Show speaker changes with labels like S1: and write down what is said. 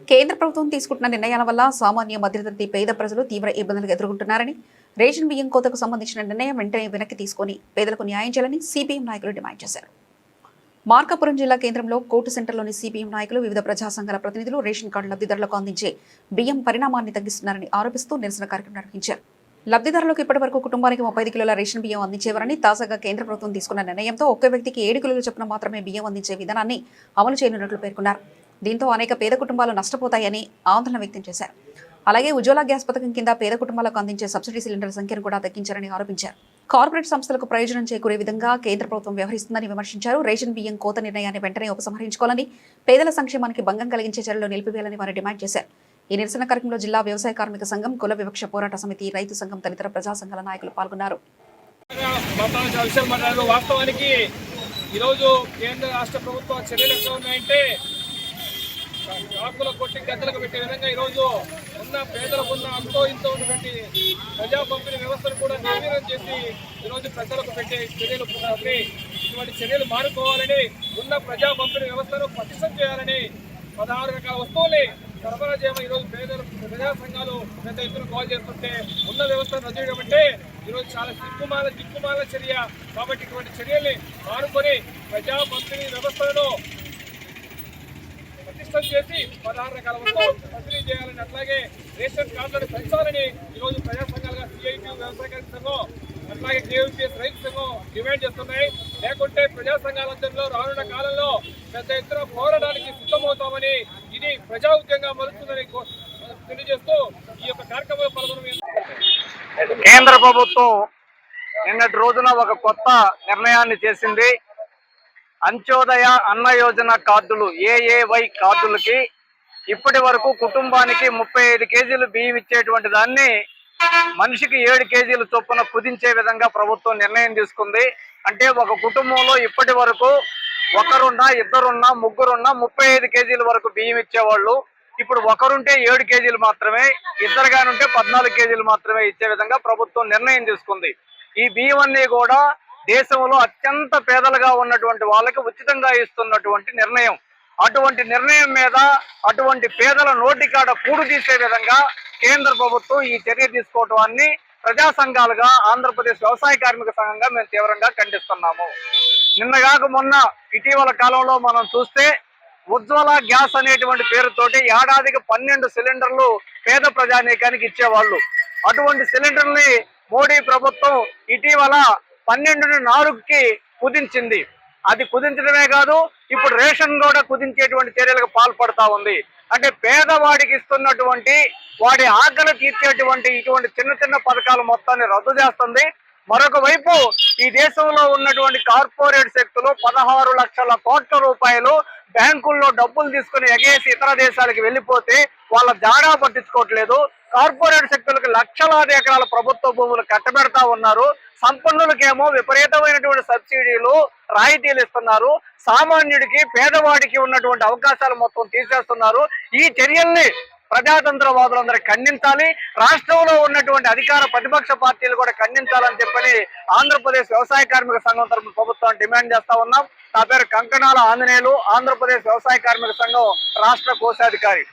S1: కేంద్ర ప్రభుత్వం తీసుకుంటున్న నిర్ణయాల వల్ల సామాన్య మధ్యతరగతి పేద ప్రజలు తీవ్ర ఇబ్బందులు ఎదుర్కొంటున్నారని, రేషన్ బియ్యం కోతకు సంబంధించిన నిర్ణయం వెంటనే వెనక్కి తీసుకుని పేదలకు న్యాయం చేయాలని సిపిఎం నాయకులు డిమాండ్ చేశారు. మార్కాపురం జిల్లా కేంద్రంలో కోర్టు సెంటర్లోని సిపిఎం నాయకులు వివిధ ప్రజా సంఘాల ప్రతినిధులు రేషన్ కార్డు లబ్ధిదారులకు అందించే బియ్యం పరిణామాన్ని తగ్గిస్తున్నారని ఆరోపిస్తూ నిరసన కార్యక్రమం నిర్వహించారు. లబ్ధిదారులకు ఇప్పటివరకు కుటుంబానికి 35 కిలోల రేషన్ బియ్యం అందించేవారని, తాజాగా కేంద్ర ప్రభుత్వం తీసుకున్న నిర్ణయంతో ఒక్క వ్యక్తికి 7 కిలోల చొప్పున మాత్రమే బియ్యం అందించే విధానాన్ని అమలు చేయనున్నట్లు పేర్కొన్నారు. దీంతో అనేక పేద కుటుంబాలు నష్టపోతాయని ఆందోళన వ్యక్తం చేశారు. అలాగే ఉజ్వల గ్యాస్ పథకం కింద పేద కుటుంబాలకు అందించే సబ్సిడీ సిలిండర్ల సంఖ్యను కూడా తగ్గించారని ఆరోపించారు. కార్పొరేట్ సంస్థలకు ప్రయోజనం చేకూరే విధంగా కేంద్ర ప్రభుత్వం వ్యవహరిస్తుందని విమర్శించారు. రేషన్ బియ్యం కోత నిర్ణయాన్ని వెంటనే ఉపసంహరించుకోవాలని, పేదల సంక్షేమానికి భంగం కలిగించే చర్యలు నిలిపివేయాలని వారు డిమాండ్ చేశారు. ఈ నిరసన కార్యక్రమంలో జిల్లా వ్యవసాయ కార్మిక సంఘం, కుల వివక్ష పోరాట సమితి, రైతు సంఘం తదితర ప్రజా సంఘాల నాయకులు పాల్గొన్నారు.
S2: వాస్తవానికి ఈరోజు కేంద్ర రాష్ట్ర ప్రభుత్వ చర్యలు ఎట్లా ఉన్నాయంటే కాకుల కొట్టి గద్దలకు పెట్టే విధంగా ఈరోజు ఉన్న పేదలకు ఉన్న అంతో ఇంతో ఉన్నటువంటి ప్రజా పంపిణీ వ్యవస్థను కూడా నిర్వీర్యం చేసి ఈరోజు ప్రజలకు పెట్టే చర్యలు ఇటువంటి చర్యలు మానుకోవాలని, ఉన్న ప్రజా పంపిణీ వ్యవస్థను పటిష్టం చేయాలని 16 రకాల వస్తువుల్ని సరఫరా చేయమని ఈరోజు ప్రజా సంఘాలు పెద్ద ఎత్తున కాల్ చేస్తుంటే ఉన్న వ్యవస్థను రద్దు చేయడం అంటే ఈరోజు చాలా దిక్కుమాల చర్య. కాబట్టి ఇటువంటి చర్యల్ని మానుకొని ప్రజా పంపిణీ వ్యవస్థలను పటిష్టం చేసి 16 రకాల వస్తువులు పంపిణీ చేయాలని, అట్లాగే రేషన్ కార్డులను పెంచాలని ఈరోజు ప్రజా సంఘాలుగా సిఐటి వ్యవసాయ కార్మిక సంఘం, అట్లాగే కేవీపీఎస్ రైతు సంఘం డిమాండ్ చేస్తున్నాయి. లేకుంటే ప్రజా సంఘాలందరిలో రానున్న కాలంలో పెద్ద ఎత్తున పోరాటానికి సిద్ధమవుతామని, ఇది ప్రజా ఉద్యమంగా మలుస్తుందని తెలియజేస్తూ ఈ యొక్క కార్యక్రమంలో పాల్గొనడం.
S3: కేంద్ర ప్రభుత్వం నిన్నటి రోజున ఒక కొత్త నిర్ణయాన్ని చేసింది. అంత్యోదయ అన్న యోజన కార్డులు ఏఏవై కార్డులకి ఇప్పటి వరకు కుటుంబానికి 35 కేజీలు బియ్యం ఇచ్చేటువంటి దాన్ని మనిషికి 7 కేజీల చొప్పున కుదించే విధంగా ప్రభుత్వం నిర్ణయం తీసుకుంది. అంటే ఒక కుటుంబంలో ఇప్పటి వరకు ఒకరున్నా, ఇద్దరున్నా, ముగ్గురున్నా 35 కేజీల వరకు బియ్యం ఇచ్చేవాళ్ళు ఇప్పుడు ఒకరుంటే 7 కేజీలు మాత్రమే, ఇద్దరుగానుంటే 14 కేజీలు మాత్రమే ఇచ్చే విధంగా ప్రభుత్వం నిర్ణయం తీసుకుంది. ఈ బియ్యం అన్ని కూడా దేశంలో అత్యంత పేదలుగా ఉన్నటువంటి వాళ్ళకి ఉచితంగా ఇస్తున్నటువంటి నిర్ణయం. అటువంటి నిర్ణయం మీద అటువంటి పేదల నోటికాడ కూడు తీసే విధంగా కేంద్ర ప్రభుత్వం ఈ చర్య తీసుకోవటాన్ని ప్రజా సంఘాలుగా ఆంధ్రప్రదేశ్ వ్యవసాయ కార్మిక సంఘంగా మేము తీవ్రంగా ఖండిస్తున్నాము. నిన్నగాక మొన్న ఇటీవల కాలంలో మనం చూస్తే ఉజ్వల గ్యాస్ అనేటువంటి పేరుతోటి ఏడాదికి 12 సిలిండర్లు పేద ప్రజానీకానికి ఇచ్చేవాళ్ళు. అటువంటి సిలిండర్ని మోడీ ప్రభుత్వం ఇటీవల 12ని 4కి కుదించింది. అది కుదించడమే కాదు, ఇప్పుడు రేషన్ కూడా కుదించేటువంటి చర్యలకు పాల్పడతా ఉంది. అంటే పేదవాడికి ఇస్తున్నటువంటి వాడి ఆకలి తీర్చేటువంటి ఇటువంటి చిన్న పథకాలు మొత్తాన్ని రద్దు చేస్తుంది. మరొక వైపు ఈ దేశంలో ఉన్నటువంటి కార్పొరేట్ శక్తులు 16 లక్షల కోట్ల రూపాయలు బ్యాంకుల్లో డబ్బులు తీసుకుని ఎగేసి ఇతర దేశాలకు వెళ్ళిపోతే వాళ్ళ జాడా పట్టించుకోవట్లేదు. కార్పొరేట్ శక్తులకు లక్షలాది ఎకరాల ప్రభుత్వ భూములు కట్టబెడతా ఉన్నారు. సంపన్నులకేమో విపరీతమైనటువంటి సబ్సిడీలు, రాయితీలు ఇస్తున్నారు. సామాన్యుడికి, పేదవాడికి ఉన్నటువంటి అవకాశాలు మొత్తం తీసేస్తున్నారు. ఈ చర్యల్ని ప్రజాతంత్రవాదులందరూ ఖండించాలి. రాష్ట్రంలో ఉన్నటువంటి అధికార ప్రతిపక్ష పార్టీలు కూడా ఖండించాలని చెప్పని ఆంధ్రప్రదేశ్ వ్యవసాయ కార్మిక సంఘం తరఫున ప్రభుత్వం డిమాండ్ చేస్తా ఉన్నాం. నా పేరు కంకణాల ఆంజనేయులు, ఆంధ్రప్రదేశ్ వ్యవసాయ కార్మిక సంఘం రాష్ట్ర కోశాధికారి.